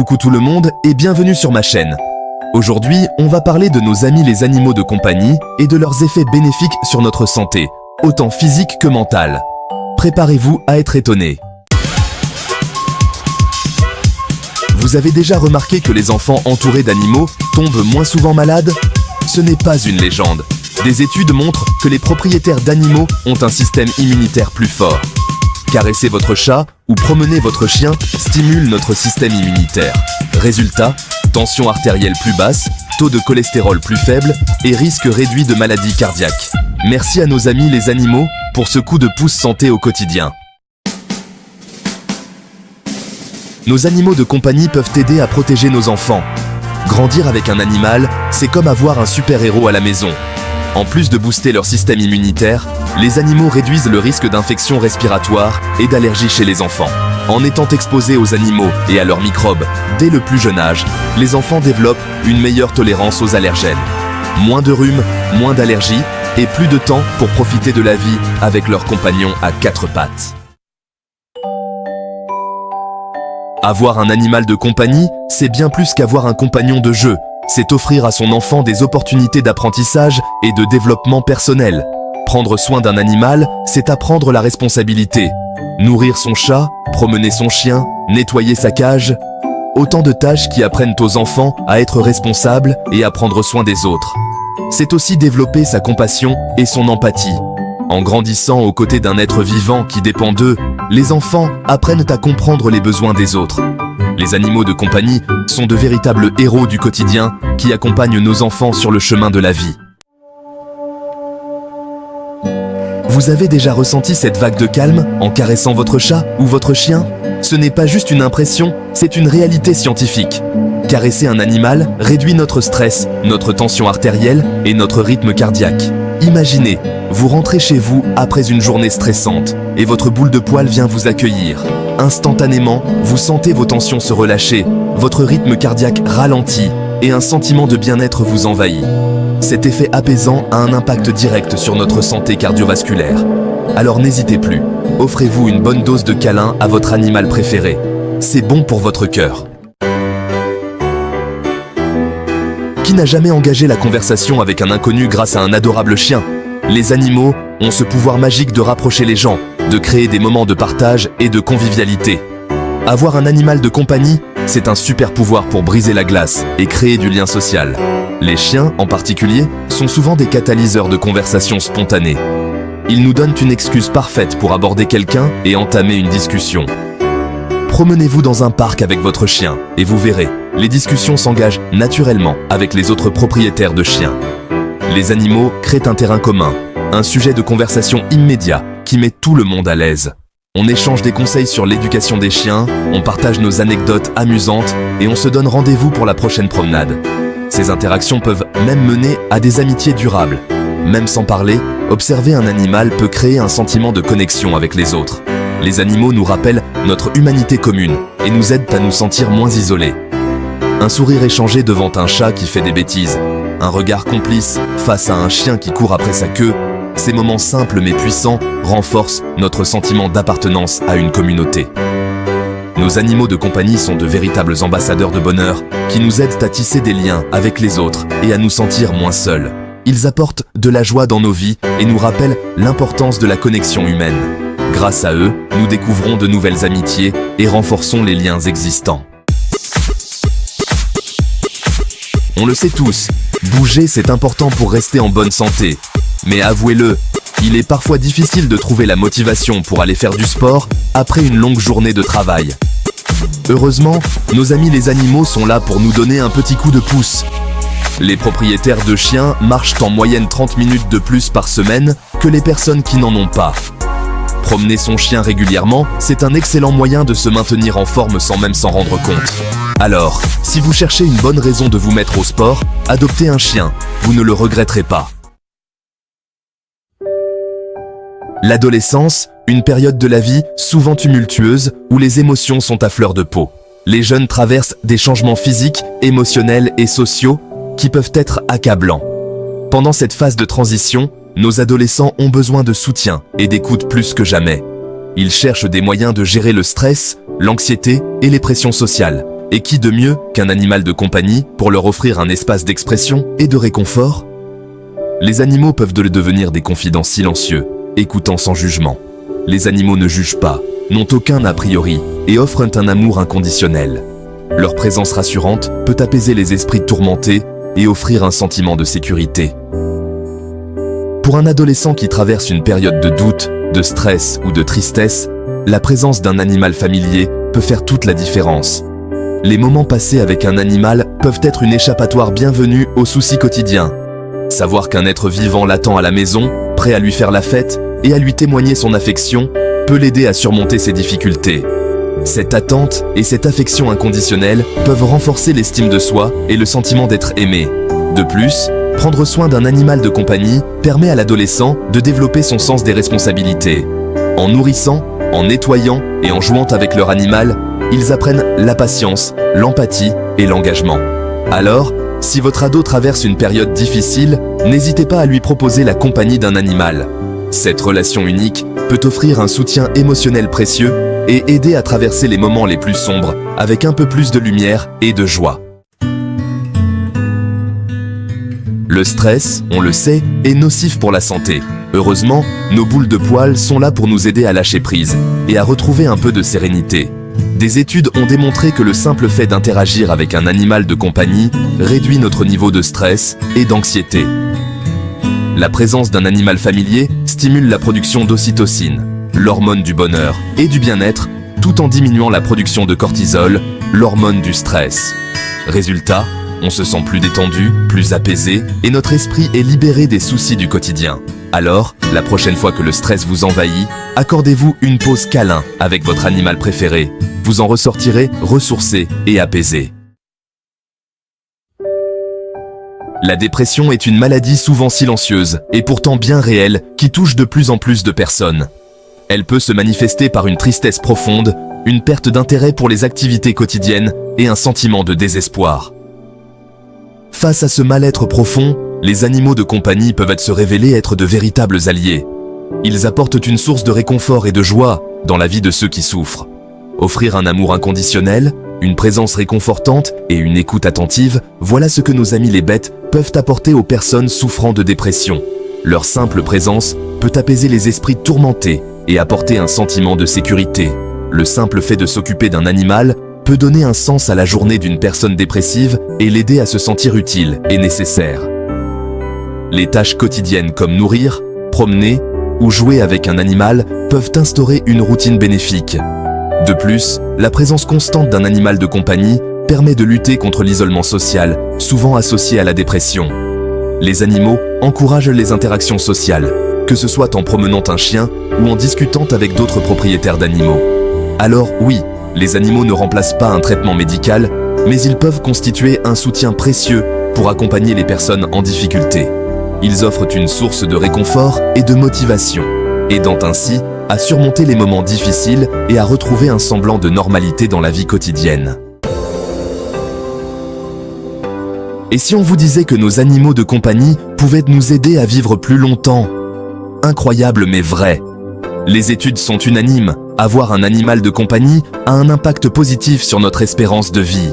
Coucou tout le monde et bienvenue sur ma chaîne. Aujourd'hui, on va parler de nos amis les animaux de compagnie et de leurs effets bénéfiques sur notre santé, autant physique que mentale. Préparez-vous à être étonnés. Vous avez déjà remarqué que les enfants entourés d'animaux tombent moins souvent malades? Ce n'est pas une légende. Des études montrent que les propriétaires d'animaux ont un système immunitaire plus fort. Caresser votre chat ou promener votre chien stimule notre système immunitaire. Résultat, tension artérielle plus basse, taux de cholestérol plus faible et risque réduit de maladies cardiaques. Merci à nos amis les animaux pour ce coup de pouce santé au quotidien. Nos animaux de compagnie peuvent aider à protéger nos enfants. Grandir avec un animal, c'est comme avoir un super-héros à la maison. En plus de booster leur système immunitaire, les animaux réduisent le risque d'infections respiratoires et d'allergies chez les enfants. En étant exposés aux animaux et à leurs microbes dès le plus jeune âge, les enfants développent une meilleure tolérance aux allergènes. Moins de rhume, moins d'allergies et plus de temps pour profiter de la vie avec leurs compagnons à quatre pattes. Avoir un animal de compagnie, c'est bien plus qu'avoir un compagnon de jeu. C'est offrir à son enfant des opportunités d'apprentissage et de développement personnel. Prendre soin d'un animal, c'est apprendre la responsabilité. Nourrir son chat, promener son chien, nettoyer sa cage. Autant de tâches qui apprennent aux enfants à être responsables et à prendre soin des autres. C'est aussi développer sa compassion et son empathie. En grandissant aux côtés d'un être vivant qui dépend d'eux, les enfants apprennent à comprendre les besoins des autres. Les animaux de compagnie sont de véritables héros du quotidien qui accompagnent nos enfants sur le chemin de la vie. Vous avez déjà ressenti cette vague de calme en caressant votre chat ou votre chien? Ce n'est pas juste une impression, c'est une réalité scientifique. Caresser un animal réduit notre stress, notre tension artérielle et notre rythme cardiaque. Imaginez, vous rentrez chez vous après une journée stressante et votre boule de poil vient vous accueillir. Instantanément, vous sentez vos tensions se relâcher, votre rythme cardiaque ralentit et un sentiment de bien-être vous envahit. Cet effet apaisant a un impact direct sur notre santé cardiovasculaire. Alors n'hésitez plus, offrez-vous une bonne dose de câlin à votre animal préféré. C'est bon pour votre cœur. Qui n'a jamais engagé la conversation avec un inconnu grâce à un adorable chien? Les animaux ont ce pouvoir magique de rapprocher les gens, de créer des moments de partage et de convivialité. Avoir un animal de compagnie, c'est un super pouvoir pour briser la glace et créer du lien social. Les chiens, en particulier, sont souvent des catalyseurs de conversations spontanées. Ils nous donnent une excuse parfaite pour aborder quelqu'un et entamer une discussion. Promenez-vous dans un parc avec votre chien et vous verrez, les discussions s'engagent naturellement avec les autres propriétaires de chiens. Les animaux créent un terrain commun, un sujet de conversation immédiat qui met tout le monde à l'aise. On échange des conseils sur l'éducation des chiens, on partage nos anecdotes amusantes et on se donne rendez-vous pour la prochaine promenade. Ces interactions peuvent même mener à des amitiés durables. Même sans parler, observer un animal peut créer un sentiment de connexion avec les autres. Les animaux nous rappellent notre humanité commune et nous aident à nous sentir moins isolés. Un sourire échangé devant un chat qui fait des bêtises, un regard complice face à un chien qui court après sa queue, ces moments simples mais puissants renforcent notre sentiment d'appartenance à une communauté. Nos animaux de compagnie sont de véritables ambassadeurs de bonheur qui nous aident à tisser des liens avec les autres et à nous sentir moins seuls. Ils apportent de la joie dans nos vies et nous rappellent l'importance de la connexion humaine. Grâce à eux, nous découvrons de nouvelles amitiés et renforçons les liens existants. On le sait tous, bouger c'est important pour rester en bonne santé. Mais avouez-le, il est parfois difficile de trouver la motivation pour aller faire du sport après une longue journée de travail. Heureusement, nos amis les animaux sont là pour nous donner un petit coup de pouce. Les propriétaires de chiens marchent en moyenne 30 minutes de plus par semaine que les personnes qui n'en ont pas. Promener son chien régulièrement, c'est un excellent moyen de se maintenir en forme sans même s'en rendre compte. Alors, si vous cherchez une bonne raison de vous mettre au sport, adoptez un chien, vous ne le regretterez pas. L'adolescence, une période de la vie souvent tumultueuse où les émotions sont à fleur de peau. Les jeunes traversent des changements physiques, émotionnels et sociaux qui peuvent être accablants. Pendant cette phase de transition, nos adolescents ont besoin de soutien et d'écoute plus que jamais. Ils cherchent des moyens de gérer le stress, l'anxiété et les pressions sociales. Et qui de mieux qu'un animal de compagnie pour leur offrir un espace d'expression et de réconfort? Les animaux peuvent devenir des confidents silencieux, écoutant sans jugement. Les animaux ne jugent pas, n'ont aucun a priori et offrent un amour inconditionnel. Leur présence rassurante peut apaiser les esprits tourmentés et offrir un sentiment de sécurité. Pour un adolescent qui traverse une période de doute, de stress ou de tristesse, la présence d'un animal familier peut faire toute la différence. Les moments passés avec un animal peuvent être une échappatoire bienvenue aux soucis quotidiens. Savoir qu'un être vivant l'attend à la maison, prêt à lui faire la fête et à lui témoigner son affection, peut l'aider à surmonter ses difficultés. Cette attente et cette affection inconditionnelle peuvent renforcer l'estime de soi et le sentiment d'être aimé. De plus, prendre soin d'un animal de compagnie permet à l'adolescent de développer son sens des responsabilités. En nourrissant, en nettoyant et en jouant avec leur animal, ils apprennent la patience, l'empathie et l'engagement. Alors, si votre ado traverse une période difficile, n'hésitez pas à lui proposer la compagnie d'un animal. Cette relation unique peut offrir un soutien émotionnel précieux et aider à traverser les moments les plus sombres avec un peu plus de lumière et de joie. Le stress, on le sait, est nocif pour la santé. Heureusement, nos boules de poils sont là pour nous aider à lâcher prise et à retrouver un peu de sérénité. Des études ont démontré que le simple fait d'interagir avec un animal de compagnie réduit notre niveau de stress et d'anxiété. La présence d'un animal familier stimule la production d'ocytocine, l'hormone du bonheur et du bien-être, tout en diminuant la production de cortisol, l'hormone du stress. Résultat, on se sent plus détendu, plus apaisé et notre esprit est libéré des soucis du quotidien. Alors, la prochaine fois que le stress vous envahit, accordez-vous une pause câlin avec votre animal préféré. Vous en ressortirez ressourcé et apaisé. La dépression est une maladie souvent silencieuse et pourtant bien réelle qui touche de plus en plus de personnes. Elle peut se manifester par une tristesse profonde, une perte d'intérêt pour les activités quotidiennes et un sentiment de désespoir. Face à ce mal-être profond, les animaux de compagnie peuvent se révéler être de véritables alliés. Ils apportent une source de réconfort et de joie dans la vie de ceux qui souffrent. Offrir un amour inconditionnel, une présence réconfortante et une écoute attentive, voilà ce que nos amis les bêtes peuvent apporter aux personnes souffrant de dépression. Leur simple présence peut apaiser les esprits tourmentés et apporter un sentiment de sécurité. Le simple fait de s'occuper d'un animal peut donner un sens à la journée d'une personne dépressive et l'aider à se sentir utile et nécessaire. Les tâches quotidiennes comme nourrir, promener ou jouer avec un animal peuvent instaurer une routine bénéfique. De plus, la présence constante d'un animal de compagnie permet de lutter contre l'isolement social, souvent associé à la dépression. Les animaux encouragent les interactions sociales, que ce soit en promenant un chien ou en discutant avec d'autres propriétaires d'animaux. Alors oui, les animaux ne remplacent pas un traitement médical, mais ils peuvent constituer un soutien précieux pour accompagner les personnes en difficulté. Ils offrent une source de réconfort et de motivation, aidant ainsi à surmonter les moments difficiles et à retrouver un semblant de normalité dans la vie quotidienne. Et si on vous disait que nos animaux de compagnie pouvaient nous aider à vivre plus longtemps? Incroyable mais vrai. Les études sont unanimes, avoir un animal de compagnie a un impact positif sur notre espérance de vie.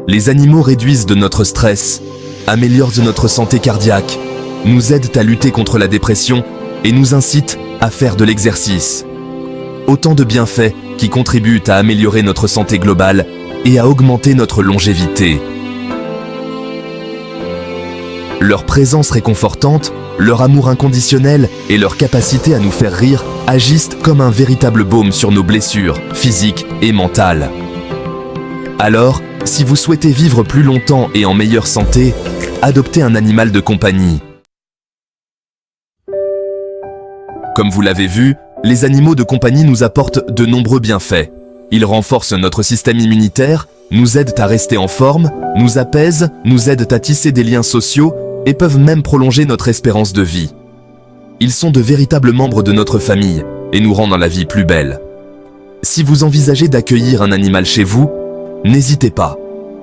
Les animaux réduisent de notre stress, améliorent notre santé cardiaque, nous aident à lutter contre la dépression et nous incitent à faire de l'exercice. Autant de bienfaits qui contribuent à améliorer notre santé globale et à augmenter notre longévité. Leur présence réconfortante, leur amour inconditionnel et leur capacité à nous faire rire agissent comme un véritable baume sur nos blessures physiques et mentales. Alors, si vous souhaitez vivre plus longtemps et en meilleure santé, adoptez un animal de compagnie. Comme vous l'avez vu, les animaux de compagnie nous apportent de nombreux bienfaits. Ils renforcent notre système immunitaire, nous aident à rester en forme, nous apaisent, nous aident à tisser des liens sociaux et peuvent même prolonger notre espérance de vie. Ils sont de véritables membres de notre famille et nous rendent la vie plus belle. Si vous envisagez d'accueillir un animal chez vous, n'hésitez pas,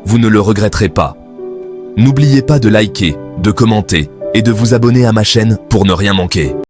vous ne le regretterez pas. N'oubliez pas de liker, de commenter et de vous abonner à ma chaîne pour ne rien manquer.